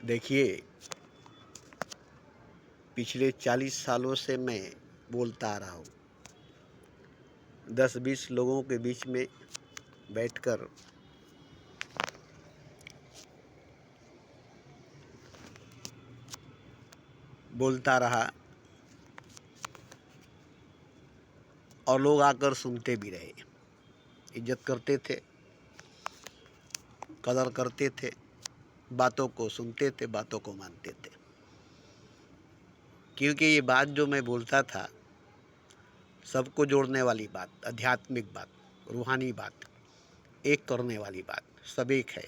देखिए, पिछले 40 सालों से मैं बोलता आ रहा हूँ। 10-20 लोगों के बीच में बैठकर बोलता रहा और लोग आकर सुनते भी रहे। इज्जत करते थे, कदर करते थे, बातों को सुनते थे, बातों को मानते थे। क्योंकि ये बात जो मैं बोलता था, सबको जोड़ने वाली बात, आध्यात्मिक बात, रूहानी बात, एक करने वाली बात, सब एक है,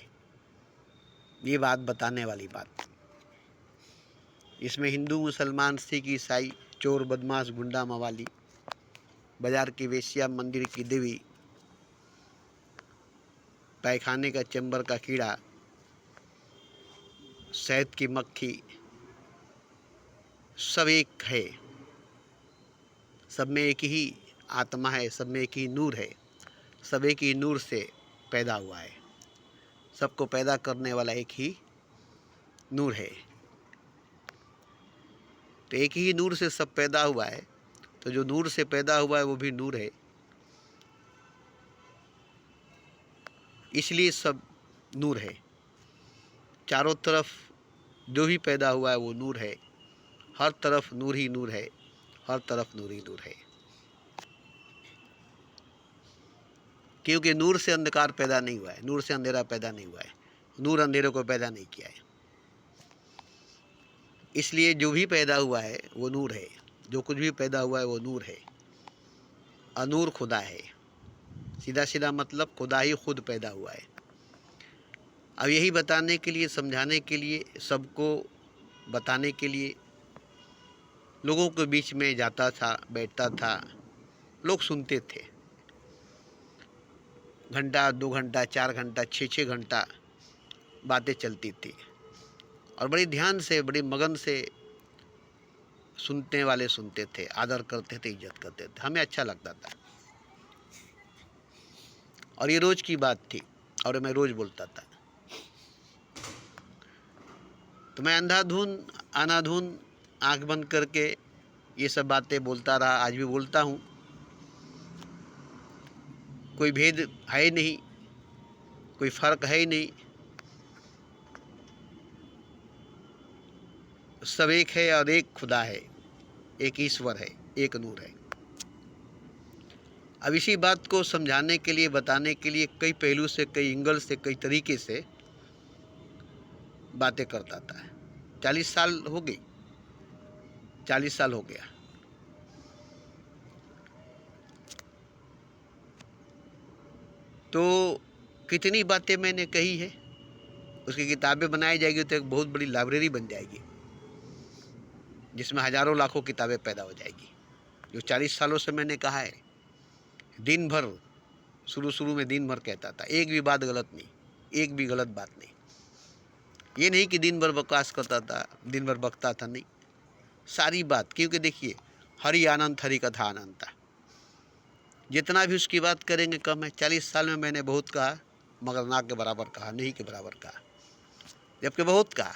ये बात बताने वाली बात। इसमें हिंदू, मुसलमान, सिख, ईसाई, चोर, बदमाश, गुंडा, मवाली, बाजार की वेश्या, मंदिर की देवी, पैखाने का चैम्बर का कीड़ा, शहद की मक्खी, सब एक है। सब में एक ही आत्मा है, सब में एक ही नूर है, सब एक ही नूर से पैदा हुआ है। सबको पैदा करने वाला एक ही नूर है। तो एक ही नूर से सब पैदा हुआ है, तो जो नूर से पैदा हुआ है वो भी नूर है, इसलिए सब नूर है। चारों तरफ जो भी पैदा हुआ है वो नूर है। हर तरफ नूर ही नूर है, हर तरफ नूर ही नूर है। क्योंकि नूर से अंधकार पैदा नहीं हुआ है, नूर से अंधेरा पैदा नहीं हुआ है, नूर अंधेरे को पैदा नहीं किया है। इसलिए जो भी पैदा हुआ है वो नूर है, जो कुछ भी पैदा हुआ है वो नूर है। अनूर खुदा है, सीधा सीधा मतलब खुदा ही खुद पैदा हुआ है। अब यही बताने के लिए, समझाने के लिए, सबको बताने के लिए लोगों के बीच में जाता था, बैठता था, लोग सुनते थे। घंटा, 2 घंटा, 4 घंटा, 6-6 घंटा बातें चलती थी और बड़ी ध्यान से, बड़ी मगन से सुनने वाले सुनते थे, आदर करते थे, इज्जत करते थे। हमें अच्छा लगता था और ये रोज़ की बात थी और मैं रोज़ बोलता था। तो मैं अंधाधुन, अनाधुन, आँख बंद करके ये सब बातें बोलता रहा, आज भी बोलता हूँ। कोई भेद है ही नहीं, कोई फ़र्क है ही नहीं, सब एक है और एक खुदा है, एक ईश्वर है, एक नूर है। अब इसी बात को समझाने के लिए, बताने के लिए कई पहलू से, कई एंगल से, कई तरीके से बातें करता था। 40 साल हो गई, 40 साल हो गया। तो कितनी बातें मैंने कही है, उसकी किताबें बनाई जाएगी तो एक बहुत बड़ी लाइब्रेरी बन जाएगी, जिसमें हज़ारों लाखों किताबें पैदा हो जाएगी। जो 40 सालों से मैंने कहा है, दिन भर, शुरू में दिन भर कहता था, एक भी बात गलत नहीं, एक भी गलत बात नहीं। ये नहीं कि दिन भर बकवास करता था, दिन भर बकता था, नहीं, सारी बात। क्योंकि देखिए, हरि आनंद हरि कथा अनंता, जितना भी उसकी बात करेंगे कम है। 40 साल में मैंने बहुत कहा, मगर ना के बराबर कहा, नहीं के बराबर कहा, जबकि बहुत कहा।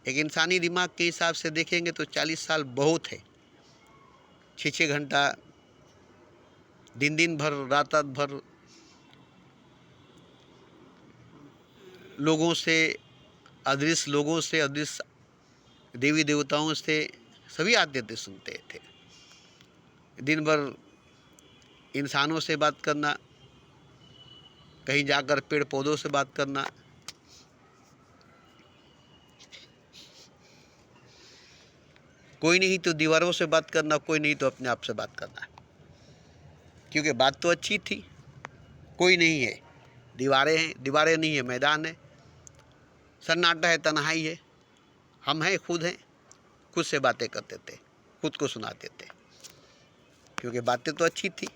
एक इंसानी दिमाग के हिसाब से देखेंगे तो 40 साल बहुत है। 6-6 घंटा, दिन भर, रात भर लोगों से, अदृश्य लोगों से, अदृश्य देवी देवताओं से, सभी आते थे, सुनते थे। दिन भर इंसानों से बात करना, कहीं जाकर पेड़ पौधों से बात करना, कोई नहीं तो दीवारों से बात करना, कोई नहीं तो अपने आप से बात करना। क्योंकि बात तो अच्छी थी, कोई नहीं है, दीवारें हैं, दीवारें नहीं है, मैदान है, सन्नाटा है, तन्हाई है, हम हैं, खुद हैं, खुद से बातें करते थे, खुद को सुनाते थे। क्योंकि बातें तो अच्छी थी,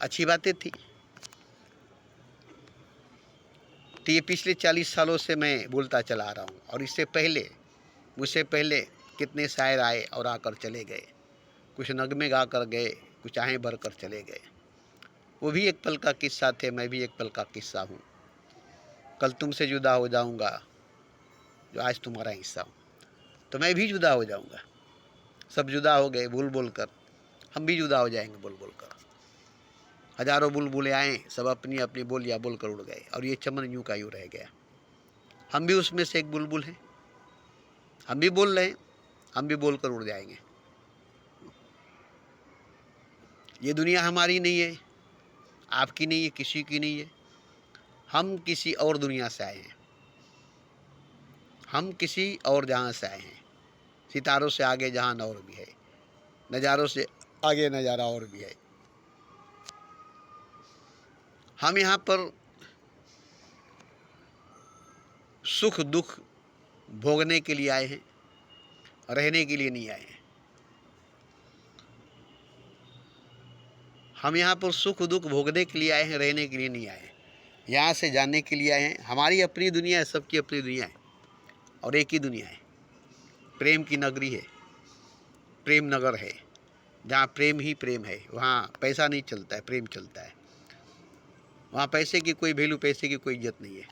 अच्छी बातें थी। तो ये पिछले 40 सालों से मैं बोलता चला आ रहा हूँ। और इससे पहले, मुझसे पहले कितने शायर आए और आकर चले गए, कुछ नगमे गा कर गए, कुछ आहें भर कर चले गए। वो भी एक पल का किस्सा थे, मैं भी एक पल का किस्सा हूँ। कल तुमसे जुदा हो जाऊंगा जो आज तुम्हारा हिस्सा हूँ, तो मैं भी जुदा हो जाऊंगा। सब जुदा हो गए बोल बोल कर, हम भी जुदा हो जाएंगे बोल बोल कर। हजारों बुलबुलें आए, सब अपनी अपनी बोलियाँ बोल कर उड़ गए, और ये चमन यूं का यूं रह गया। हम भी उसमें से एक बुलबुल हैं, हम भी बोल रहे हैं, हम भी बोल कर उड़ जाएंगे। ये दुनिया हमारी नहीं है, आपकी नहीं है, किसी की नहीं है। हम किसी और दुनिया से आए हैं, हम किसी और जहाँ से आए हैं। सितारों से आगे जहान और भी है, नज़ारों से आगे नज़ारा और भी है। हम यहाँ पर सुख दुख भोगने के लिए आए हैं, रहने के लिए नहीं आए हैं। हम यहाँ पर सुख दुख भोगने के लिए आए हैं, रहने के लिए नहीं आए हैं। यहाँ से जानने के लिए आए हैं। हमारी अपनी दुनिया है, सबकी अपनी दुनिया है, और एक ही दुनिया है। प्रेम की नगरी है, प्रेम नगर है, जहाँ प्रेम ही प्रेम है। वहाँ पैसा नहीं चलता है, प्रेम चलता है। वहाँ पैसे की कोई वैल्यू, पैसे की कोई इज्जत नहीं है।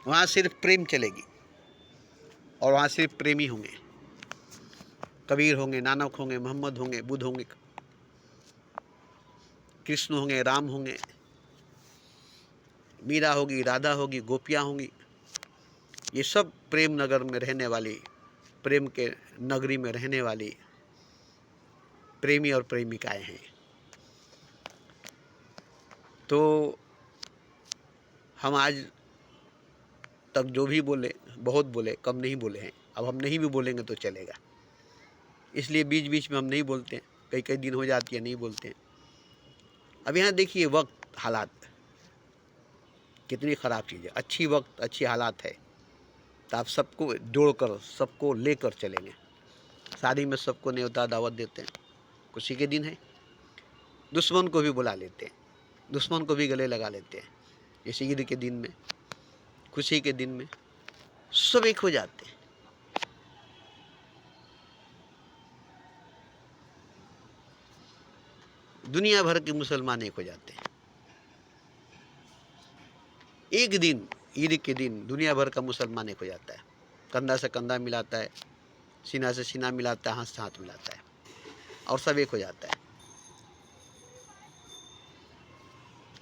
वहाँ सिर्फ प्रेम चलेगी, और वहाँ सिर्फ प्रेमी होंगे। कबीर होंगे, नानक होंगे, मोहम्मद होंगे, बुद्ध होंगे, कृष्ण होंगे, राम होंगे, मीरा होगी, राधा होगी, गोपियाँ होंगी। ये सब प्रेम नगर में रहने वाली, प्रेम के नगरी में रहने वाली प्रेमी और प्रेमिकाएं हैं। तो हम आज तक जो भी बोले, बहुत बोले, कम नहीं बोले हैं। अब हम नहीं भी बोलेंगे तो चलेगा, इसलिए बीच बीच में हम नहीं बोलते हैं। कई कई दिन हो जाती है नहीं बोलते हैं। अब यहाँ देखिए वक्त, हालात कितनी ख़राब चीज़ है। अच्छी वक्त, अच्छी हालात है तो आप सबको जोड़कर, सबको लेकर चलेंगे। शादी में सबको न्योता दावत देते हैं, खुशी के दिन है। दुश्मन को भी बुला लेते हैं, दुश्मन को भी गले लगा लेते हैं। जैसे ईद के दिन में, खुशी के दिन में सब एक हो जाते हैं। दुनिया भर के मुसलमान एक हो जाते हैं। एक दिन, ईद के दिन दुनिया भर का मुसलमान एक हो जाता है। कंधा से कंधा मिलाता है, सीना से सीना मिलाता है, हाथ से हाथ मिलाता है, और सब एक हो जाता है।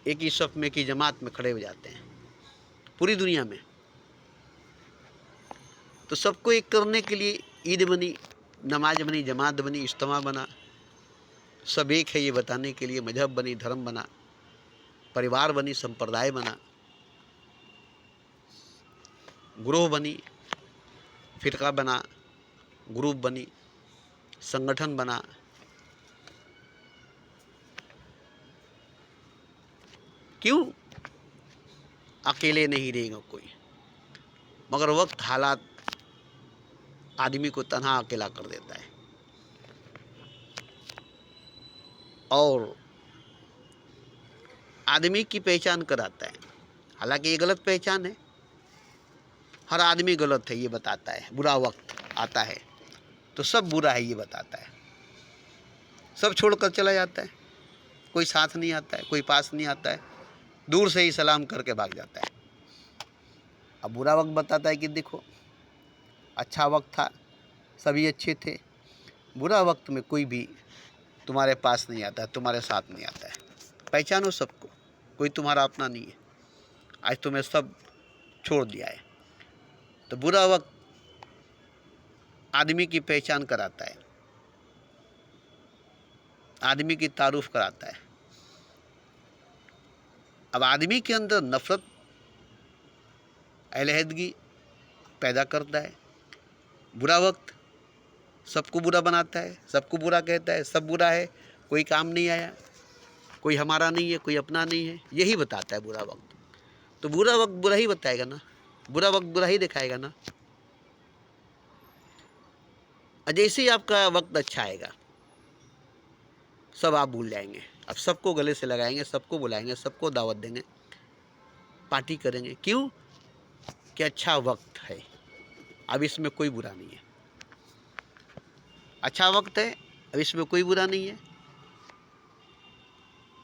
एक ही सफ में, एक ही जमात में खड़े हो जाते हैं पूरी दुनिया में। तो सबको एक करने के लिए ईद बनी, नमाज बनी, जमात बनी, इज्तिमा बना। सब एक है ये बताने के लिए मजहब बनी, धर्म बना, परिवार बनी, संप्रदाय बना, ग्रोह बनी, फिरका बना, ग्रुप बनी, संगठन बना। क्यों? अकेले नहीं रहेगा कोई, मगर वक्त, हालात आदमी को तन्हा अकेला कर देता है। और आदमी की पहचान कराता है। हालांकि ये गलत पहचान है, हर आदमी गलत है ये बताता है। बुरा वक्त आता है तो सब बुरा है ये बताता है। सब छोड़कर चला जाता है, कोई साथ नहीं आता है, कोई पास नहीं आता है, दूर से ही सलाम करके भाग जाता है। अब बुरा वक्त बताता है कि देखो अच्छा वक्त था, सभी अच्छे थे, बुरा वक्त में कोई भी तुम्हारे पास नहीं आता है, तुम्हारे साथ नहीं आता है। पहचानो सबको, कोई तुम्हारा अपना नहीं है। आज तुम्हें सब छोड़ दिया है। तो बुरा वक्त आदमी की पहचान कराता है, आदमी की तारुफ कराता है। अब आदमी के अंदर नफरत, अलहदगी पैदा करता है। बुरा वक्त सबको बुरा बनाता है, सबको बुरा कहता है, सब बुरा है, कोई काम नहीं आया, कोई हमारा नहीं है, कोई अपना नहीं है, यही बताता है बुरा वक्त। तो बुरा वक्त बुरा ही बताएगा ना, बुरा वक्त बुरा ही दिखाएगा ना। जैसे ही आपका वक्त अच्छा आएगा सब आप भूल जाएंगे। अब सबको गले से लगाएंगे, सबको बुलाएंगे, सबको दावत देंगे, पार्टी करेंगे। क्यों? कि अच्छा वक्त है, अब इसमें कोई बुरा नहीं है। अच्छा वक्त है, अब इसमें कोई बुरा नहीं है।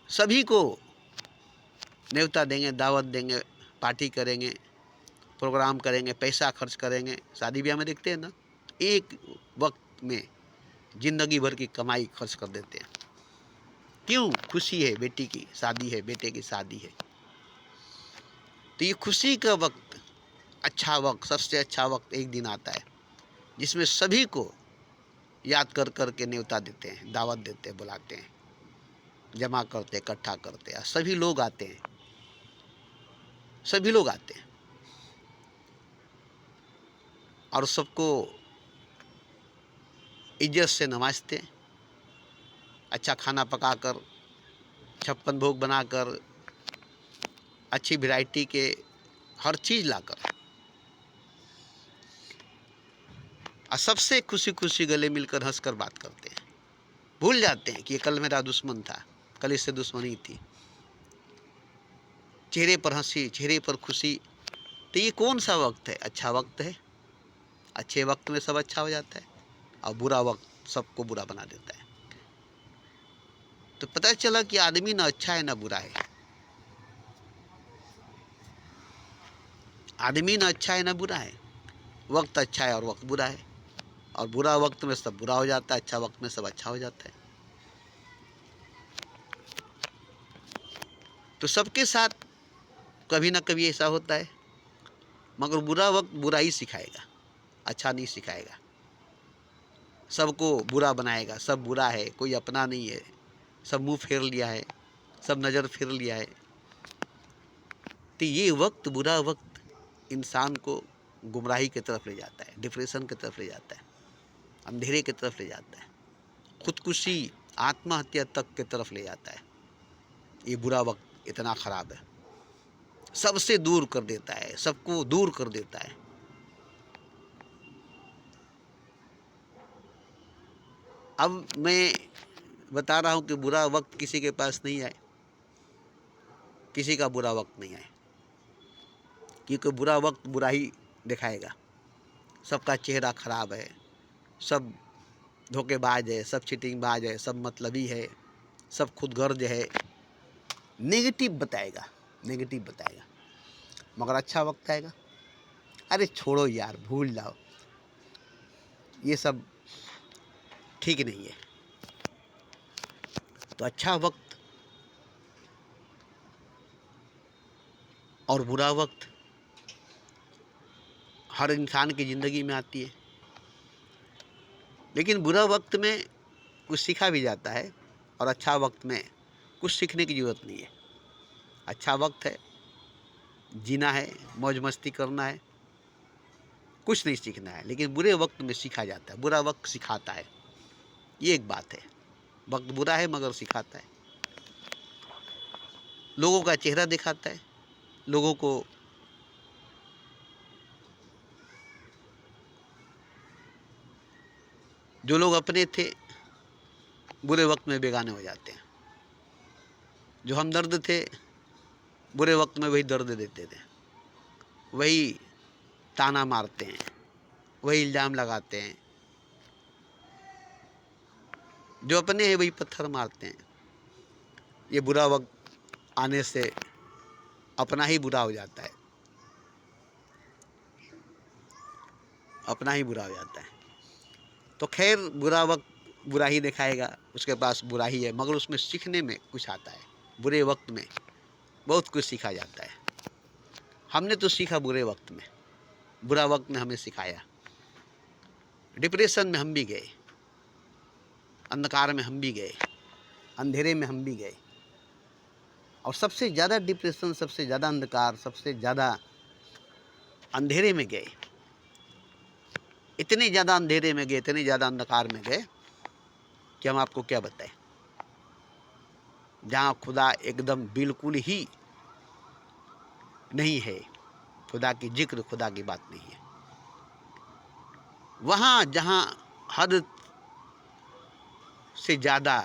सभी को न्योता देंगे, दावत देंगे, पार्टी करेंगे, प्रोग्राम करेंगे, पैसा खर्च करेंगे। शादी ब्याह में देखते हैं ना, एक वक्त में ज़िंदगी भर की कमाई खर्च कर देते हैं। क्यों? खुशी है, बेटी की शादी है, बेटे की शादी है। तो ये खुशी का वक्त, अच्छा वक्त, सबसे अच्छा वक्त एक दिन आता है जिसमें सभी को याद कर कर के न्योता देते हैं, दावत देते हैं, बुलाते हैं, जमा करते, इकट्ठा करते हैं, सभी लोग आते हैं, सभी लोग आते हैं और सबको इज्जत से नवाजते हैं। अच्छा खाना पकाकर, 56 भोग बनाकर, अच्छी वैरायटी के हर चीज़ लाकर, और सबसे खुशी खुशी गले मिलकर हंसकर बात करते हैं। भूल जाते हैं कि ये कल मेरा दुश्मन था, कल इससे दुश्मनी थी। चेहरे पर हंसी, चेहरे पर खुशी। तो ये कौन सा वक्त है? अच्छा वक्त है। अच्छे वक्त में सब अच्छा हो जाता है और बुरा वक्त सबको बुरा बना देता है। तो पता चला कि आदमी ना अच्छा है ना बुरा है। आदमी ना अच्छा है ना बुरा है। वक्त अच्छा है और वक्त बुरा है, और बुरा वक्त में सब बुरा हो जाता है, अच्छा वक्त में सब अच्छा हो जाता है। तो सबके साथ कभी ना कभी ऐसा होता है, मगर बुरा वक्त बुरा ही सिखाएगा, अच्छा नहीं सिखाएगा। सबको बुरा बनाएगा, सब बुरा है, कोई अपना नहीं है, सब मुंह फेर लिया है, सब नज़र फेर लिया है। तो ये वक्त, बुरा वक्त इंसान को गुमराही की तरफ ले जाता है, डिप्रेशन की तरफ ले जाता है, अंधेरे की तरफ ले जाता है, खुदकुशी, आत्महत्या तक की तरफ ले जाता है। ये बुरा वक्त इतना ख़राब है, सबसे दूर कर देता है, सबको दूर कर देता है। अब मैं बता रहा हूँ कि बुरा वक्त किसी के पास नहीं आए, किसी का बुरा वक्त नहीं आए, क्योंकि बुरा वक्त बुरा ही दिखाएगा। सबका चेहरा ख़राब है, सब धोखेबाज है, सब चीटिंगबाज है, सब मतलबी है, सब खुदगर्ज है, नेगेटिव बताएगा, नेगेटिव बताएगा। मगर अच्छा वक्त आएगा, अरे छोड़ो यार, भूल जाओ, ये सब ठीक नहीं है। तो अच्छा वक्त और बुरा वक्त हर इंसान की ज़िंदगी में आती है, लेकिन बुरा वक्त में कुछ सीखा भी जाता है और अच्छा वक्त में कुछ सीखने की ज़रूरत नहीं है। अच्छा वक्त है, जीना है, मौज मस्ती करना है, कुछ नहीं सीखना है, लेकिन बुरे वक्त में सीखा जाता है, बुरा वक्त सिखाता है। ये एक बात है, वक्त बुरा है मगर सिखाता है, लोगों का चेहरा दिखाता है, लोगों को जो लोग अपने थे बुरे वक्त में बेगाने हो जाते हैं, जो हमदर्द थे बुरे वक्त में वही दर्द देते थे, वही ताना मारते हैं, वही इल्ज़ाम लगाते हैं, जो अपने हैं वही पत्थर मारते हैं। ये बुरा वक्त आने से अपना ही बुरा हो जाता है, अपना ही बुरा हो जाता है। तो खैर, बुरा वक्त बुरा ही दिखाएगा, उसके पास बुरा ही है, मगर उसमें सीखने में कुछ आता है। बुरे वक्त में बहुत कुछ सीखा जाता है। हमने तो सीखा बुरे वक्त में, बुरा वक्त ने हमें सिखाया। डिप्रेशन में हम भी गए, अंधकार में हम भी गए, अंधेरे में हम भी गए, और सबसे ज़्यादा डिप्रेशन, सबसे ज़्यादा अंधकार, सबसे ज़्यादा अंधेरे में गए। इतने ज़्यादा अंधेरे में गए, इतने ज़्यादा अंधकार में गए कि हम आपको क्या बताएं। जहाँ खुदा एकदम बिल्कुल ही नहीं है, खुदा की जिक्र, खुदा की बात नहीं है। वहाँ जहाँ हद से ज़्यादा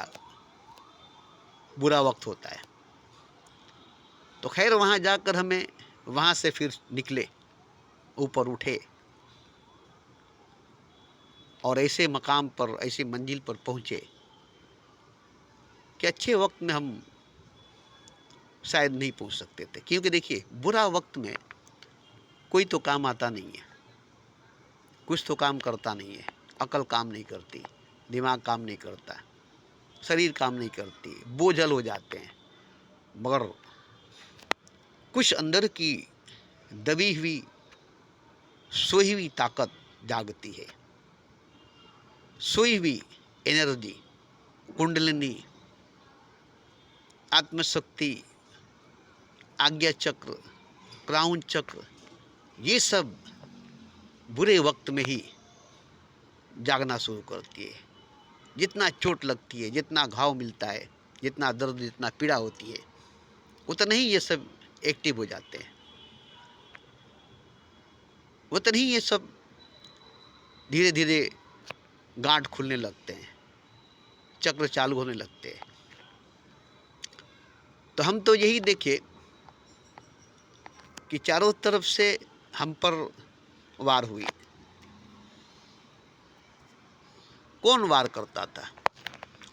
बुरा वक्त होता है। तो खैर, वहाँ जाकर हमें, वहाँ से फिर निकले, ऊपर उठे और ऐसे मकाम पर, ऐसी मंजिल पर पहुँचे कि अच्छे वक्त में हम शायद नहीं पहुंच सकते थे। क्योंकि देखिए, बुरा वक्त में कोई तो काम आता नहीं है, कुछ तो काम करता नहीं है। अकल काम नहीं करती, दिमाग काम नहीं करता, शरीर काम नहीं करती, बोझल हो जाते हैं। मगर कुछ अंदर की दबी हुई, सोई हुई ताकत जागती है, सोई हुई एनर्जी, कुंडलिनी, आत्मशक्ति, आज्ञा चक्र, क्राउन चक्र, ये सब बुरे वक्त में ही जागना शुरू करती है। जितना चोट लगती है, जितना घाव मिलता है, जितना दर्द, जितना पीड़ा होती है, उतना ही ये सब एक्टिव हो जाते हैं, उतना ही ये सब धीरे धीरे गांठ खुलने लगते हैं, चक्र चालू होने लगते हैं। तो हम तो यही देखे कि चारों तरफ से हम पर वार हुई। कौन वार करता था,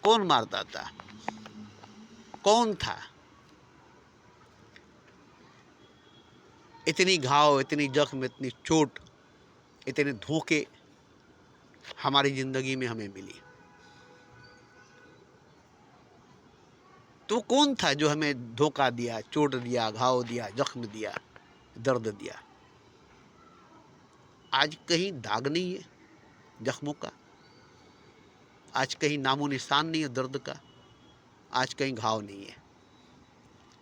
कौन मारता था, कौन था? इतनी घाव, इतनी जख्म, इतनी चोट, इतने धोखे हमारी जिंदगी में हमें मिली। तो कौन था जो हमें धोखा दिया, चोट दिया, घाव दिया, जख्म दिया, दर्द दिया? आज कहीं दाग नहीं है जख्मों का, आज कहीं नामो निशान नहीं है दर्द का, आज कहीं घाव नहीं है।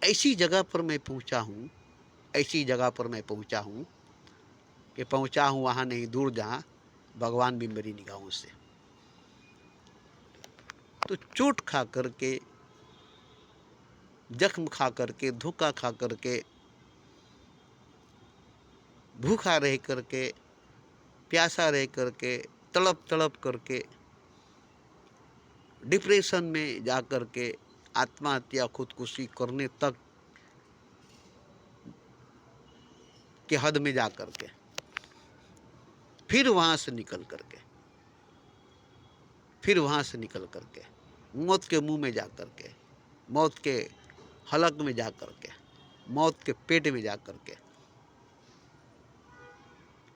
ऐसी जगह पर मैं पहुंचा हूं, ऐसी जगह पर मैं पहुंचा हूं कि पहुंचा हूं वहां नहीं, दूर जहां भगवान भी मेरी निगाहों से। तो चोट खा करके, जख्म खा करके, धोखा खा करके, भूखा रह करके, प्यासा रह करके, तड़प तड़प करके, डिप्रेशन में जा करके, आत्महत्या, खुदकुशी करने तक के हद में जा करके, फिर वहां से निकल करके, फिर वहां से निकल करके, मौत के मुंह में जा करके, मौत के हलक में जा करके, मौत के पेट में जा करके,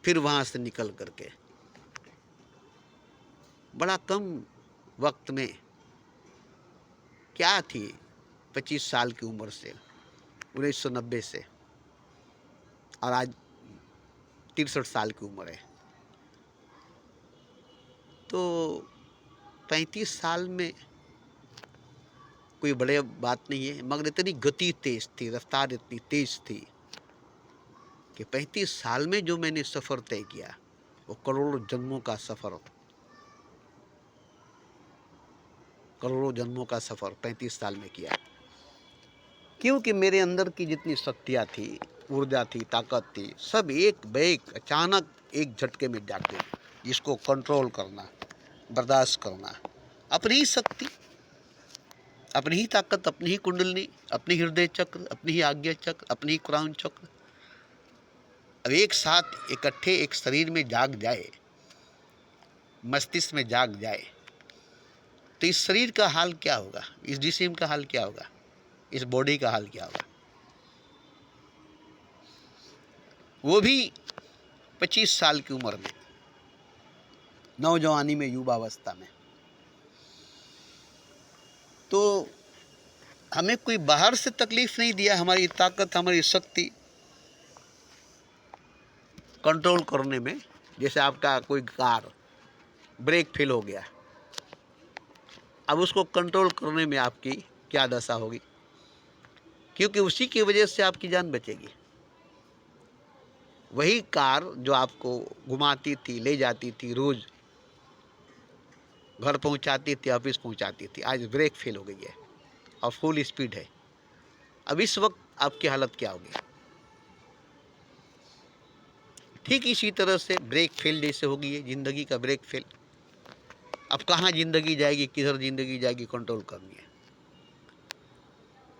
फिर वहां से निकल करके बड़ा कम वक्त में, क्या थी 25 साल की उम्र से, 1990 से, और आज 63 साल की उम्र है। तो 35 साल में कोई बड़े बात नहीं है, मगर इतनी गति तेज थी, रफ्तार इतनी तेज थी कि 35 साल में जो मैंने सफ़र तय किया, वो करोड़ों जन्मों का सफ़र, करोड़ों जन्मों का सफ़र 35 साल में किया। क्योंकि मेरे अंदर की जितनी शक्तियाँ थी, ऊर्जा थी, ताकत थी, सब एक बैग अचानक एक झटके में जाग गई। इसको कंट्रोल करना, बर्दाश्त करना, अपनी ही शक्ति, अपनी ही ताकत, अपनी ही कुंडलिनी, अपनी हृदय चक्र, अपनी ही आज्ञा चक्र, अपनी ही क्राउन चक्र, अब एक साथ इकट्ठे एक शरीर में जाग जाए, मस्तिष्क में जाग जाए, तो इस शरीर का हाल क्या होगा, इस जिस्म का हाल क्या होगा, इस बॉडी का हाल क्या होगा? वो भी 25 साल की उम्र में, नौजवानी में, युवावस्था में। तो हमें कोई बाहर से तकलीफ नहीं दिया, हमारी ताकत, हमारी शक्ति कंट्रोल करने में। जैसे आपका कोई कार ब्रेक फेल हो गया, अब उसको कंट्रोल करने में आपकी क्या दशा होगी, क्योंकि उसी की वजह से आपकी जान बचेगी। वही कार जो आपको घुमाती थी, ले जाती थी, रोज घर पहुंचाती थी, ऑफिस पहुंचाती थी, आज ब्रेक फेल हो गई है और फुल स्पीड है। अब इस वक्त आपकी हालत क्या होगी? ठीक इसी तरह से ब्रेक फेल जैसे हो गई है जिंदगी का ब्रेक फेल। अब कहाँ जिंदगी जाएगी, किधर जिंदगी जाएगी, कंट्रोल करनी है।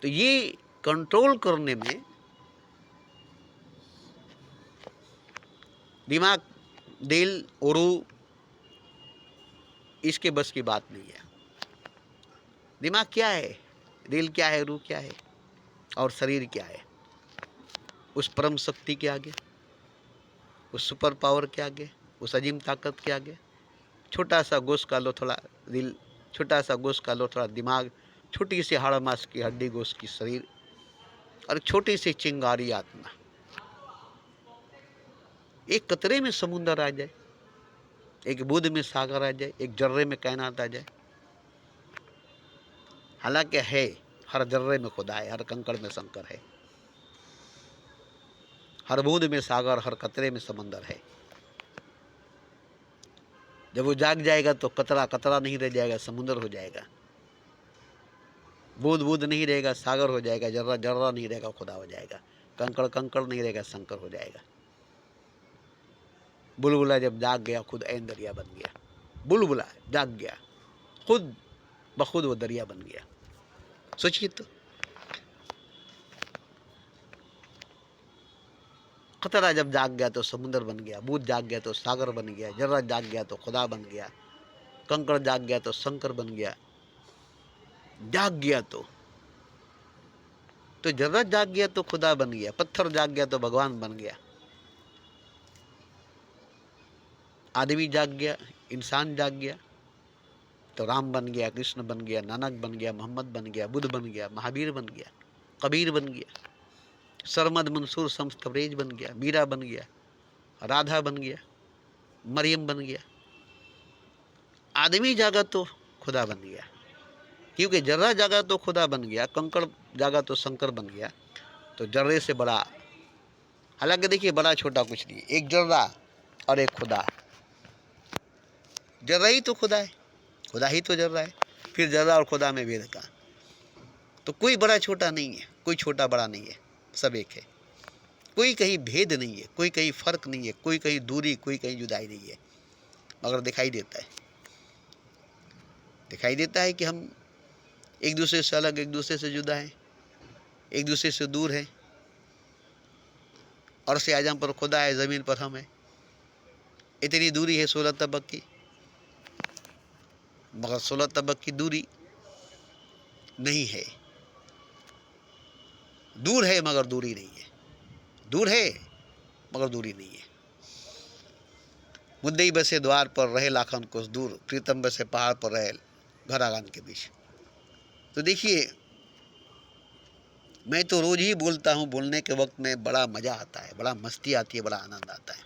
तो ये कंट्रोल करने में दिमाग, दिल और रूह, इसके बस की बात नहीं है। दिमाग क्या है, दिल क्या है, रूह क्या है, और शरीर क्या है उस परम शक्ति के आगे, उस सुपर पावर के आगे, उस अजीम ताकत के आगे? छोटा सा गोश्त का लो थोड़ा दिल, छोटा सा गोश्त का लो थोड़ा दिमाग, छोटी सी हाड़ मांस की हड्डी गोश्त की शरीर, और छोटी सी चिंगारी आत्मा। एक कतरे में समुंदर आ जाए, एक बूंद में सागर आ जाए, एक जर्रे में कायनात आ जाए। हालांकि है, हर जर्रे में खुदा है, हर कंकड़ में शंकर है, हर बूंद में सागर, हर कतरे में समंदर है। जब वो जाग जाएगा तो कतरा कतरा नहीं रह जाएगा, समुंदर हो जाएगा। बूंद बूंद नहीं रहेगा, सागर हो जाएगा। जर्रा जर्रा नहीं रहेगा, खुदा हो जाएगा। कंकड़ कंकड़ नहीं रहेगा, शंकर हो जाएगा। बुलबुला जब जाग गया खुद ऐन दरिया बन गया। बुलबुला जाग गया, खुद बखुद वो दरिया बन गया। सोचिए तो, कतरा जब जाग गया तो समुंदर बन गया, बूंद जाग गया तो सागर बन गया, जर्रा जाग गया तो खुदा बन गया, कंकड़ जाग गया तो शंकर बन गया। जाग गया तो जर्रा जाग गया तो खुदा बन गया, पत्थर जाग गया तो भगवान बन गया, आदमी जाग गया, इंसान जाग गया तो राम बन गया, कृष्ण बन गया, नानक बन गया, मोहम्मद बन गया, बुद्ध बन गया, महावीर बन गया, कबीर बन गया, सरमद मंसूर शम्स तबरेज बन गया, मीरा बन गया, राधा बन गया, मरियम बन गया। आदमी जागा तो खुदा बन गया, क्योंकि जर्रा जागा तो खुदा बन गया, कंकड़ जागा तो शंकर बन गया। तो जर्रे से बड़ा, हालांकि देखिए बड़ा छोटा कुछ नहीं, एक जर्रा और एक खुदा। जर्रा ही तो खुदा है, खुदा ही तो जर्रा है, फिर जर्रा और खुदा में भेद का। तो कोई बड़ा छोटा नहीं है, कोई छोटा बड़ा नहीं है, सब एक है। कोई कहीं भेद नहीं है, कोई कहीं फर्क नहीं है, कोई कहीं दूरी, कोई कहीं जुदाई नहीं है। मगर दिखाई देता है, दिखाई देता है कि हम एक दूसरे से अलग, एक दूसरे से जुदा हैं, एक दूसरे से दूर हैं। और से आजम पर खुदा है, ज़मीन पर हम हैं। इतनी दूरी है 16 तबक की, मगर 16 तबक की दूरी नहीं है। दूर है मगर दूरी नहीं है, दूर है मगर दूरी नहीं है। मुद्दई बसे द्वार पर रहे लाखन कोस दूर, प्रीतम बसे पहाड़ पर रहे घर आंगन के बीच। तो देखिए, मैं तो रोज ही बोलता हूँ, बोलने के वक्त में बड़ा मज़ा आता है, बड़ा मस्ती आती है, बड़ा आनंद आता है।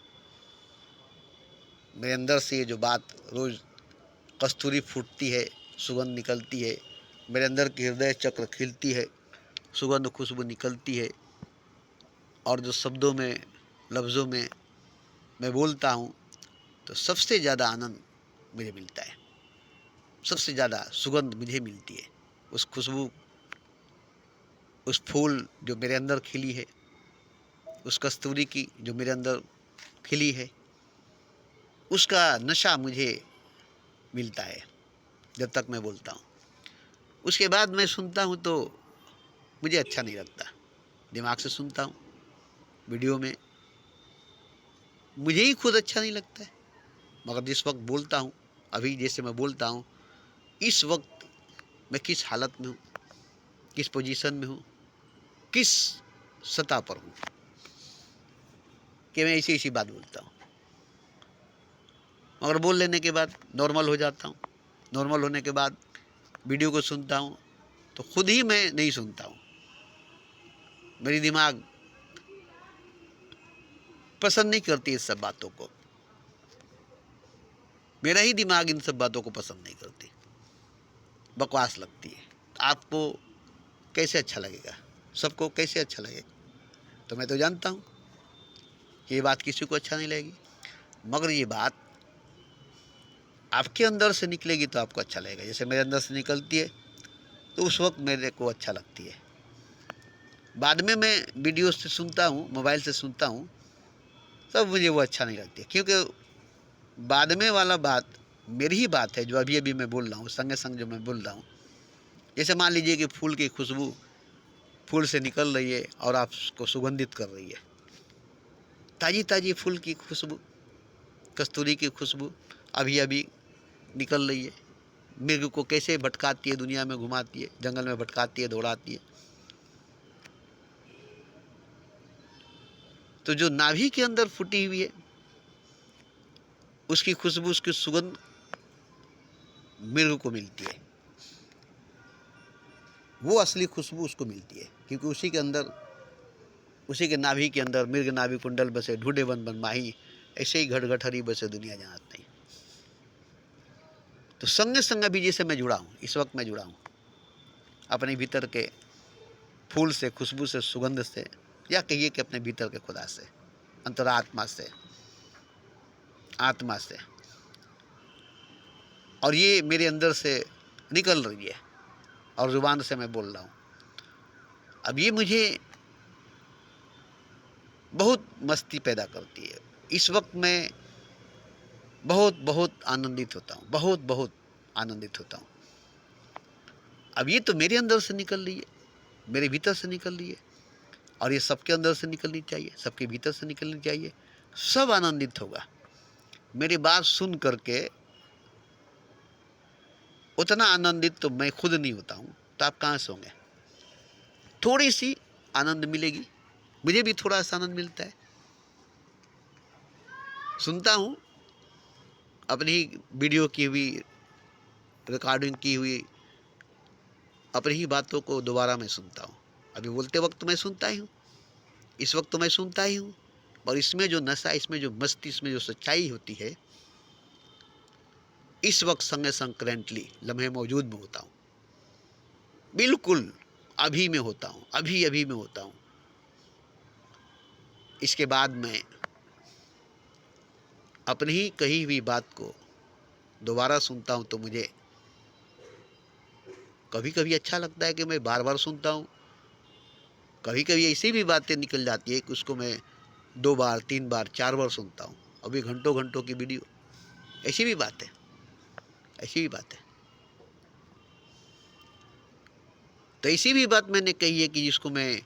मेरे अंदर से ये जो बात रोज़ कस्तूरी फूटती है, सुगंध निकलती है, मेरे अंदर की हृदय चक्र खिलती है, सुगंध खुशबू निकलती है। और जो शब्दों में, लफ्ज़ों में मैं बोलता हूँ, तो सबसे ज़्यादा आनंद मुझे मिलता है, सबसे ज़्यादा सुगंध मुझे मिलती है। उस खुशबू, उस फूल जो मेरे अंदर खिली है, उस कस्तूरी की जो मेरे अंदर खिली है, उसका नशा मुझे मिलता है जब तक मैं बोलता हूँ। उसके बाद मैं सुनता हूँ तो मुझे अच्छा नहीं लगता। दिमाग से सुनता हूँ, वीडियो में मुझे ही खुद अच्छा नहीं लगता है। मगर जिस वक्त बोलता हूँ, अभी जैसे मैं बोलता हूँ, इस वक्त मैं किस हालत में हूँ, किस पोजीशन में हूँ, किस सतह पर हूँ, कि मैं ऐसी ऐसी बात बोलता हूँ। मगर बोल लेने के बाद नॉर्मल हो जाता हूँ। नॉर्मल होने के बाद वीडियो को सुनता हूँ तो खुद ही मैं नहीं सुनता हूँ। मेरी दिमाग पसंद नहीं करती इस सब बातों को, मेरा ही दिमाग इन सब बातों को पसंद नहीं करती, बकवास लगती है। आपको कैसे अच्छा लगेगा, सबको कैसे अच्छा लगेगा? तो मैं तो जानता हूँ कि ये बात किसी को अच्छा नहीं लगेगी, मगर ये बात आपके अंदर से निकलेगी तो आपको अच्छा लगेगा। जैसे मेरे अंदर से निकलती है तो उस वक्त मेरे को अच्छा लगती है। बाद में मैं वीडियो से सुनता हूँ, मोबाइल से सुनता हूँ, तब मुझे वो अच्छा नहीं लगती, क्योंकि बाद में वाला बात मेरी ही बात है, जो अभी अभी मैं बोल रहा हूँ, संगे संग जो मैं बोल रहा हूँ। जैसे मान लीजिए कि फूल की खुशबू फूल से निकल रही है और आपको सुगंधित कर रही है, ताज़ी ताज़ी फूल की खुशबू, कस्तूरी की खुशबू अभी अभी निकल रही है। मृग को कैसे भटकाती है, दुनिया में घुमाती है, जंगल में भटकाती है, दौड़ाती है। तो जो नाभि के अंदर फूटी हुई है उसकी खुशबू, उसकी सुगंध मृग को मिलती है। वो असली खुशबू उसको मिलती है, क्योंकि उसी के अंदर, उसी के नाभि के अंदर मृग नाभि कुंडल बसे ढूंढे बन बन माही, ऐसे ही घट घट हरी बसे दुनिया जानत नहीं। तो संग संग अभी जैसे मैं जुड़ा हूँ, इस वक्त मैं जुड़ा हूँ अपने भीतर के फूल से, खुशबू से, सुगंध से, या कहिए कि अपने भीतर के खुदा से, अंतरात्मा से, आत्मा से। और ये मेरे अंदर से निकल रही है और जुबान से मैं बोल रहा हूँ। अब ये मुझे बहुत मस्ती पैदा करती है। इस वक्त मैं बहुत बहुत आनंदित होता हूँ, बहुत बहुत आनंदित होता हूँ। अब ये तो मेरे अंदर से निकल रही है, मेरे भीतर से निकल रही है, और ये सबके अंदर से निकलनी चाहिए, सबके भीतर से निकलनी चाहिए। सब आनंदित होगा। मेरी बात सुन करके उतना आनंदित तो मैं खुद नहीं होता हूँ, तो आप कहाँ से होंगे? थोड़ी सी आनंद मिलेगी, मुझे भी थोड़ा सा आनंद मिलता है। सुनता हूँ अपनी वीडियो की हुई, रिकॉर्डिंग की हुई अपनी ही बातों को दोबारा मैं सुनता हूँ। अभी बोलते वक्त तो मैं सुनता ही हूँ, इस वक्त तो मैं सुनता ही हूँ। और इसमें जो नशा, इसमें जो मस्ती, इसमें जो सच्चाई होती है, इस वक्त संगे संग करेंटली लम्हे मौजूद में होता हूँ, बिल्कुल अभी में होता हूँ, अभी अभी में होता हूँ। इसके बाद मैं अपनी ही कही हुई बात को दोबारा सुनता हूँ, तो मुझे कभी कभी अच्छा लगता है कि मैं बार बार सुनता हूँ। कभी कभी ऐसी भी बातें निकल जाती है कि उसको मैं 2 बार, 3 बार, 4 बार सुनता हूँ। अभी घंटों घंटों की वीडियो, ऐसी भी बात है, ऐसी भी बात है। तो ऐसी भी बात मैंने कही है कि जिसको मैं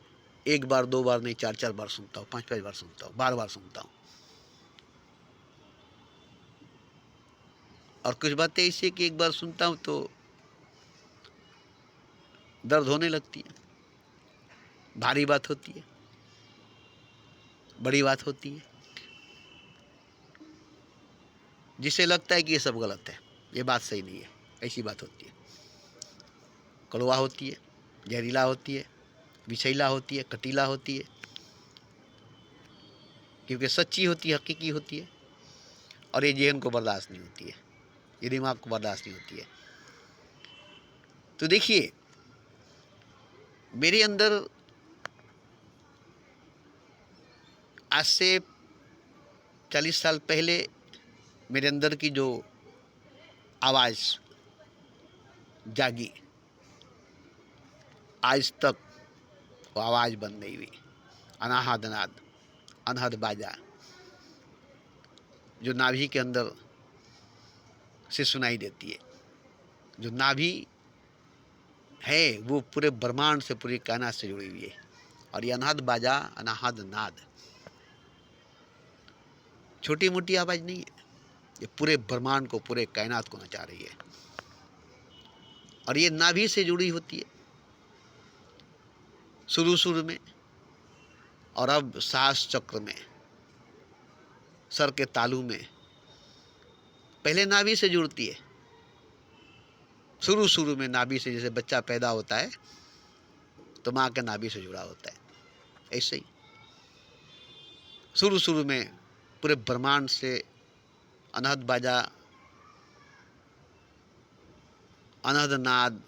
1 बार, 2 बार नहीं, 4 4 बार सुनता हूँ, 5 5 बार सुनता हूँ, बार बार सुनता हूँ। और कुछ बातें ऐसी है कि 1 बार सुनता हूँ तो दर्द होने लगती है, भारी बात होती है, बड़ी बात होती है, जिससे लगता है कि ये सब गलत है, ये बात सही नहीं है। ऐसी बात होती है, कड़वा होती है, जहरीला होती है, विषैला होती है, कटीला होती है, क्योंकि सच्ची होती है, हकीकी होती है। और ये जेहन को बर्दाश्त नहीं होती है, ये दिमाग को बर्दाश्त नहीं होती है। तो देखिए, मेरे अंदर आज से 40 साल पहले मेरे अंदर की जो आवाज़ जागी, आज तक वो आवाज़ बंद नहीं हुई। अनाहद नाद, अनहद बाजा, जो नाभि के अंदर से सुनाई देती है। जो नाभि है वो पूरे ब्रह्मांड से, पूरी कायनात से जुड़ी हुई है। और ये अनहद बाजा, अनाहद नाद छोटी मोटी आवाज़ नहीं है, ये पूरे ब्रह्मांड को, पूरे कायनात को नचा रही है। और ये नाभि से जुड़ी होती है शुरू में, और अब सास चक्र में, सर के तालू में। पहले नाभि से जुड़ती है, शुरू में नाभि से, जैसे बच्चा पैदा होता है तो माँ के नाभि से जुड़ा होता है, ऐसे ही शुरू में पूरे ब्रह्मांड से अनहद बाजा, अनहद नाद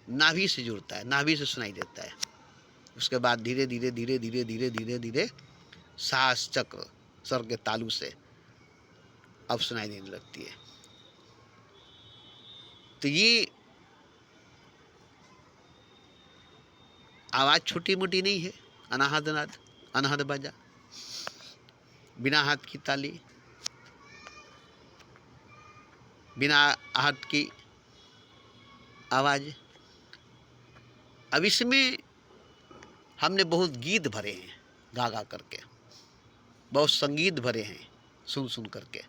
नाभि से जुड़ता है, नाभि से सुनाई देता है। उसके बाद धीरे धीरे धीरे धीरे धीरे धीरे धीरे सास चक्र, सर के तालू से अब सुनाई देने लगती है। तो ये आवाज़ छोटी मोटी नहीं है। अनाहद नाद, अनहद बाजा, बिना हाथ की ताली, बिना आहट की आवाज़। अब इसमें हमने बहुत गीत भरे हैं गा गा करके, बहुत संगीत भरे हैं सुन सुन करके,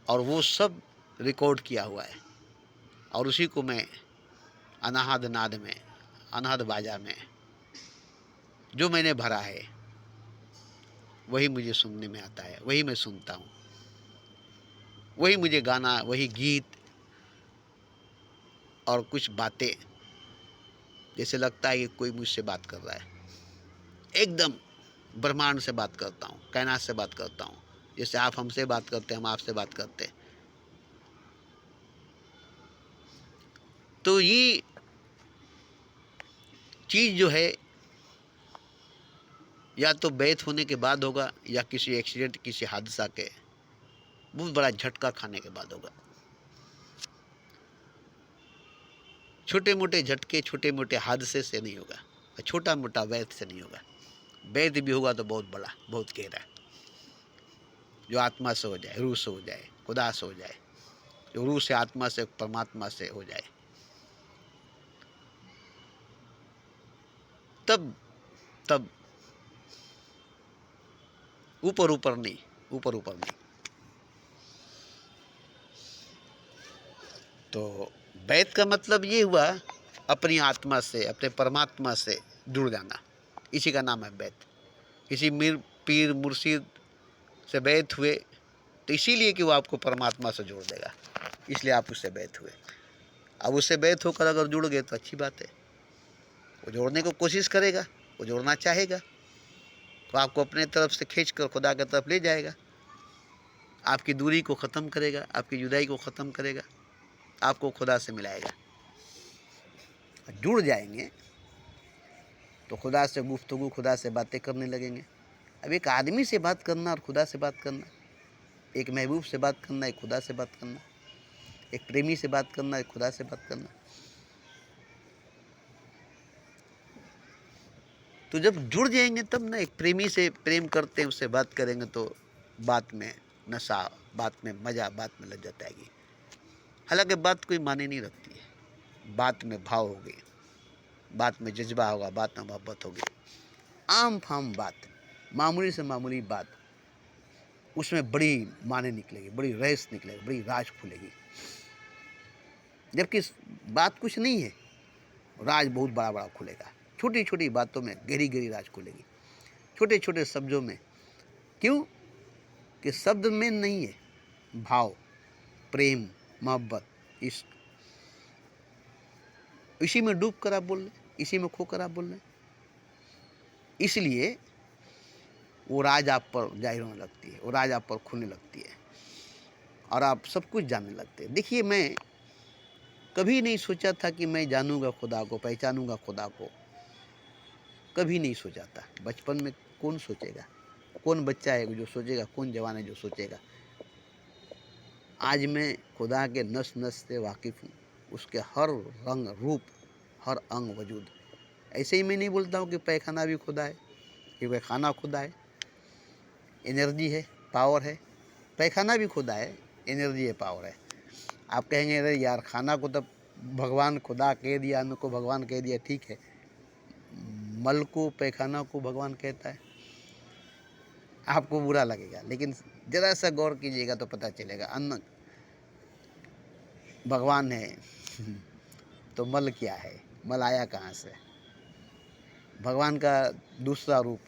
और वो सब रिकॉर्ड किया हुआ है। और उसी को मैं अनाहद नाद में, अनहद बाजा में जो मैंने भरा है, वही मुझे सुनने में आता है, वही मैं सुनता हूँ, वही मुझे गाना, वही गीत और कुछ बातें जैसे लगता है कि कोई मुझसे बात कर रहा है। एकदम ब्रह्मांड से बात करता हूँ, कायनात से बात करता हूँ, जैसे आप हमसे बात करते हैं, हम आपसे बात करते हैं। तो ये चीज़ जो है या तो बैत होने के बाद होगा या किसी एक्सीडेंट, किसी हादसा के बहुत बड़ा झटका खाने के बाद होगा। छोटे मोटे झटके, छोटे मोटे हादसे से नहीं होगा, छोटा मोटा वैध से नहीं होगा। वैध भी होगा तो बहुत बड़ा, बहुत गहरा, जो आत्मा से हो जाए, रूह से हो जाए, खुदा से हो जाए, जो रूह से, आत्मा से, परमात्मा से हो जाए, तब तब ऊपर ऊपर नहीं, ऊपर ऊपर नहीं। तो वैध का मतलब ये हुआ अपनी आत्मा से, अपने परमात्मा से जुड़ जाना, इसी का नाम है वैध। किसी पीर मुर्शिद से वैध हुए तो इसीलिए कि वो आपको परमात्मा से जोड़ देगा, इसलिए आप उससे वैध हुए। अब उससे वैध होकर अगर जुड़ गए तो अच्छी बात है, वो जोड़ने को कोशिश करेगा, वो जोड़ना चाहेगा तो आपको अपने तरफ से खींच कर खुदा की तरफ ले जाएगा, आपकी दूरी को ख़त्म करेगा, आपकी जुदाई को ख़त्म करेगा, आपको खुदा से मिलाएगा। जुड़ जाएंगे तो खुदा से गुफ्तगू, खुदा से बातें करने लगेंगे। अब एक आदमी से बात करना और खुदा से बात करना, एक महबूब से बात करना, एक खुदा से बात करना, एक प्रेमी से बात करना, एक खुदा से बात करना, तो जब जुड़ जाएंगे तब ना, एक प्रेमी से प्रेम करते हैं, उससे बात करेंगे तो बात में नशा, बात में मज़ा, बात में लज्जत आएगी। हालांकि बात कोई माने नहीं रखती है, बात में भाव होगी, बात में जज्बा होगा, बात में मोहब्बत होगी। आम फाम बात, मामूली से मामूली बात, उसमें बड़ी माने निकलेगी, बड़ी रहस्य निकलेगी, बड़ी राज खुलेगी। जबकि बात कुछ नहीं है, राज बहुत बड़ा बड़ा खुलेगा। छोटी छोटी बातों में गहरी गहरी राज खुलेगी, छोटे छोटे शब्दों में। क्यों कि शब्द में नहीं है भाव, प्रेम, मोहब्बत, इश्क, इसी में डूब कर आप बोल रहे, इसी में खोकर आप बोल रहे, इसलिए वो राज आप पर जाहिर होने लगती है, वो राज आप पर खुलने लगती है और आप सब कुछ जानने लगते हैं। देखिए, मैं कभी नहीं सोचा था कि मैं जानूंगा खुदा को, पहचानूंगा खुदा को, कभी नहीं सोचा था। बचपन में कौन सोचेगा, कौन बच्चा है जो सोचेगा, कौन जवान है जो सोचेगा। आज मैं खुदा के नस नस से वाकिफ़ हूँ, उसके हर रंग रूप, हर अंग वजूद। ऐसे ही मैं नहीं बोलता हूँ कि पैखाना भी खुदा है, कि वह खाना खुदा है, एनर्जी है, पावर है। पैखाना भी खुदा है, एनर्जी है, पावर है। आप कहेंगे अरे यार, खाना को तो भगवान खुदा कह दिया, अन्न को भगवान कह दिया, ठीक है, मल को, पैखाना को भगवान कहता है, आपको बुरा लगेगा, लेकिन ज़रा सा गौर कीजिएगा तो पता चलेगा। अन्न भगवान है तो मल क्या है, मल आया कहाँ से? भगवान का दूसरा रूप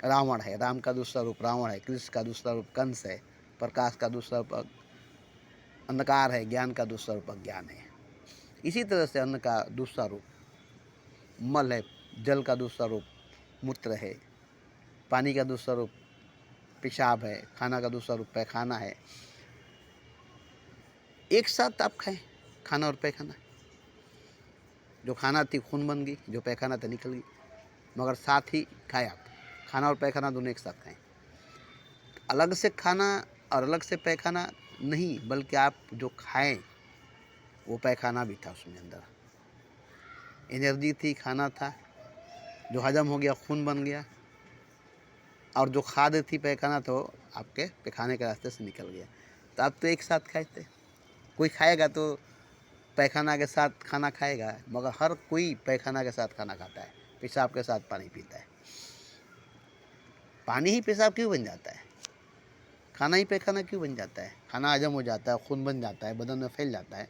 रावण है, राम का दूसरा रूप रावण है, कृष्ण का दूसरा रूप कंस है, प्रकाश का दूसरा रूप अंधकार है, ज्ञान का दूसरा रूप अज्ञान है। इसी तरह से अन्न का दूसरा रूप मल है, जल का दूसरा रूप मूत्र है, पानी का दूसरा रूप पेशाब है, खाना का दूसरा रूप पैखाना है। एक साथ आप खाएं खाना और पैखाना, जो खाना थी खून बन गई, जो पैखाना था निकल गई, मगर साथ ही खाए आप, खाना और पैखाना दोनों एक साथ खाएं। अलग से खाना और अलग से पैखाना नहीं, बल्कि आप जो खाएं वो पैखाना भी था, उसमें अंदर एनर्जी थी, खाना था जो हजम हो गया, खून बन गया, और जो खाद थी पैखाना तो आपके पैखाने के रास्ते से निकल गया। तो आप तो एक साथ खाए थे। कोई खाएगा तो पैखाना के साथ खाना खाएगा, मगर हर कोई पैखाना के साथ खाना खाता है, पेशाब के साथ पानी पीता है। पानी ही पेशाब क्यों बन जाता है? खाना ही पैखाना क्यों बन जाता है? खाना हजम हो जाता है, खून बन जाता है, बदन में फैल जाता है,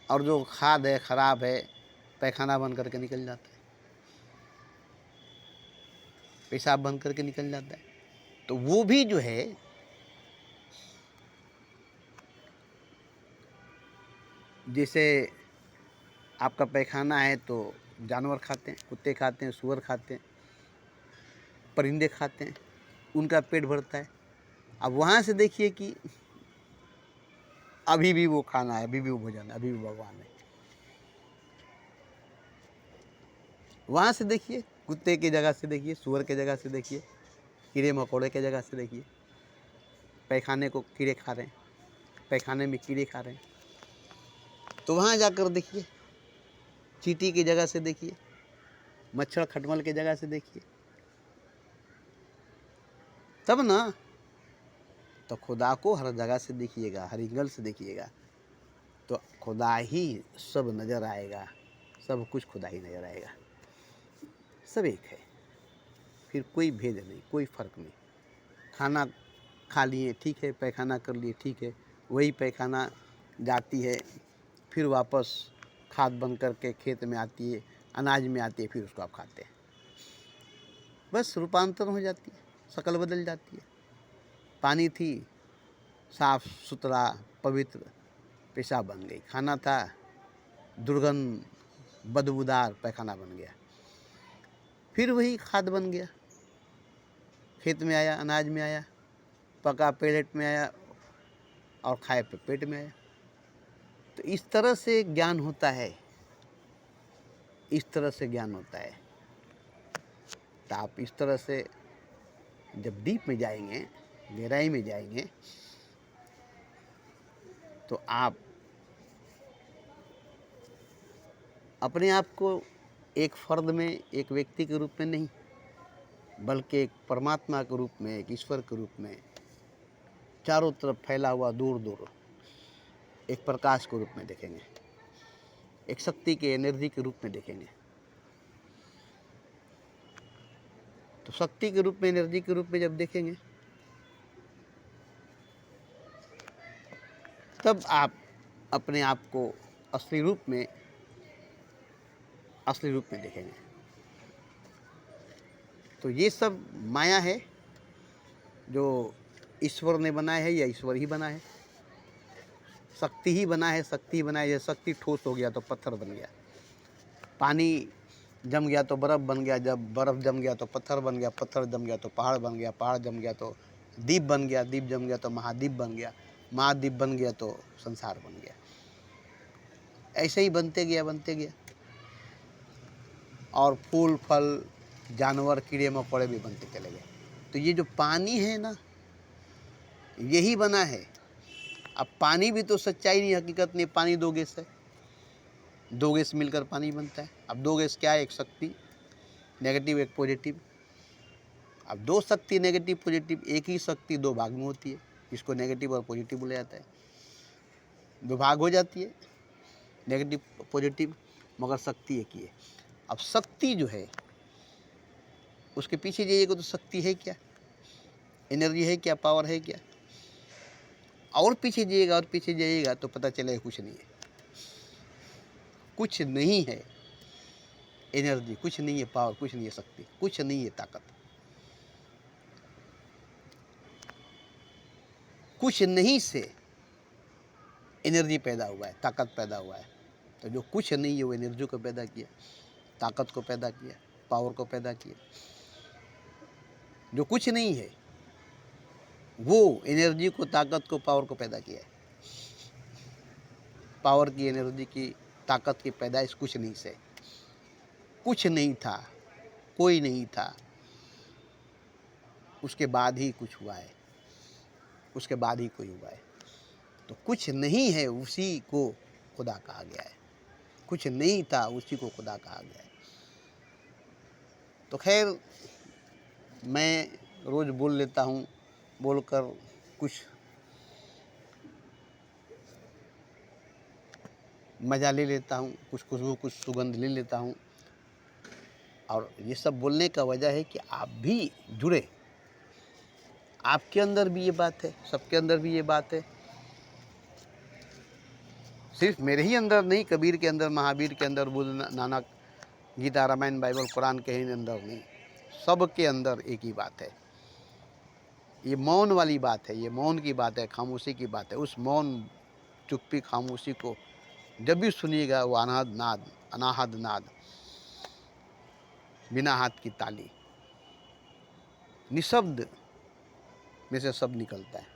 और जो खाद है, ख़राब है, पैखाना बन करके निकल जाता है। पेशाब बन करके निकल जाता है। तो वो भी जो है जैसे आपका पैखाना है तो जानवर खाते हैं, कुत्ते खाते हैं, सूअर खाते हैं, परिंदे खाते हैं, उनका पेट भरता है। अब वहाँ से देखिए कि अभी भी वो खाना है, अभी भी वो भोजन है, अभी भी भगवान है। वहाँ से देखिए कुत्ते की जगह से देखिए, सूअर की जगह से देखिए, कीड़े मकोड़े की जगह से देखिए, पैखाने को कीड़े खा रहे हैं, पैखाने में कीड़े खा रहे हैं। तो वहाँ जाकर देखिए, चींटी की जगह से देखिए, मच्छर खटमल की जगह से देखिए, तब ना तो खुदा को हर जगह से देखिएगा, हर एंगल से देखिएगा तो खुदा ही सब नज़र आएगा, सब कुछ खुदा ही नज़र आएगा। सब एक है, फिर कोई भेद नहीं, कोई फ़र्क नहीं। खाना खा लिए ठीक है, पैखाना कर लिए ठीक है, वही पैखाना जाती है फिर वापस खाद बन कर के खेत में आती है, अनाज में आती है, फिर उसको आप खाते हैं। बस रूपांतरण हो जाती है, शक्ल बदल जाती है। पानी थी साफ सुथरा पवित्र, पेशाब बन गई। खाना था दुर्गंध बदबूदार, पैखाना बन गया। फिर वही खाद बन गया, खेत में आया, अनाज में आया, पका पेलेट में आया और खाए पे पेट में आया। तो इस तरह से ज्ञान होता है, इस तरह से ज्ञान होता है। तो आप इस तरह से जब डीप में जाएंगे, गहराई में जाएंगे, तो आप अपने आप को एक फर्द में, एक व्यक्ति के रूप में नहीं, बल्कि एक परमात्मा के रूप में, एक ईश्वर के रूप में चारों तरफ फैला हुआ दूर दूर एक प्रकाश के रूप में देखेंगे, एक शक्ति के एनर्जी के रूप में देखेंगे। तो शक्ति के रूप में, एनर्जी के रूप में जब देखेंगे, तब आप अपने आप को असली रूप में देखेंगे। तो ये सब माया है जो ईश्वर ने बनाया है या ईश्वर ही बना है, शक्ति ही बना है, शक्ति ही बना है। जैसे शक्ति ठोस हो गया तो पत्थर बन गया, पानी जम गया तो बर्फ़ बन गया, जब बर्फ़ जम गया तो पत्थर बन गया, पत्थर जम गया तो पहाड़ बन गया, पहाड़ जम गया तो द्वीप बन गया, द्वीप जम गया तो महाद्वीप बन गया, महाद्वीप बन गया तो संसार बन गया। ऐसे ही बनते गया, बनते गया। और फूल फल जानवर कीड़े मकोड़े भी बनते चले गए। तो ये जो पानी है ना, यही बना है। अब पानी भी तो सच्चाई नहीं, हकीकत नहीं। पानी दो गैस है, दो गैस मिलकर पानी बनता है। अब दो गैस क्या है? एक शक्ति नेगेटिव, एक पॉजिटिव। अब दो शक्ति नेगेटिव पॉजिटिव, एक ही शक्ति दो भाग में होती है, इसको नेगेटिव और पॉजिटिव बोला जाता है। दो भाग हो जाती है, नेगेटिव पॉजिटिव, मगर शक्ति एक ही है। अब शक्ति जो है उसके पीछे जाइएगा तो शक्ति है क्या, एनर्जी है क्या, पावर है क्या? और पीछे जाइएगा और पीछे जाइएगा तो पता चलेगा कुछ नहीं है, कुछ नहीं है एनर्जी, कुछ नहीं है पावर, कुछ नहीं है शक्ति, कुछ नहीं है ताकत, कुछ नहीं से एनर्जी पैदा हुआ है, ताकत पैदा हुआ है। तो जो कुछ नहीं है वो एनर्जी को पैदा किया, ताकत को पैदा किया, पावर को पैदा किया। जो कुछ नहीं है वो एनर्जी को, ताकत को, पावर को पैदा किया है। पावर की, एनर्जी की, ताकत की पैदाइश कुछ नहीं से। कुछ नहीं था, कोई नहीं था, उसके बाद ही कुछ हुआ है, उसके बाद ही कोई हुआ है। तो कुछ नहीं है उसी को खुदा कहा गया है, कुछ नहीं था उसी को खुदा कहा गया है। तो खैर मैं रोज़ बोल लेता हूँ, बोलकर कुछ मज़ा ले लेता हूँ, कुछ खुशबू, कुछ सुगंध ले लेता हूँ। और ये सब बोलने का वजह है कि आप भी जुड़े, आपके अंदर भी ये बात है, सबके अंदर भी ये बात है। सिर्फ मेरे ही अंदर नहीं, कबीर के अंदर, महावीर के अंदर, बुद्ध, नानक, गीता, रामायण, बाइबल, कुरान के ही अंदर नहीं, सबके अंदर एक ही बात है। ये मौन वाली बात है, ये मौन की बात है, खामोशी की बात है। उस मौन, चुप्पी, खामोशी को जब भी सुनिएगा, वो अनाहद नाद, बिना हाथ की ताली, निःशब्द में से सब निकलता है।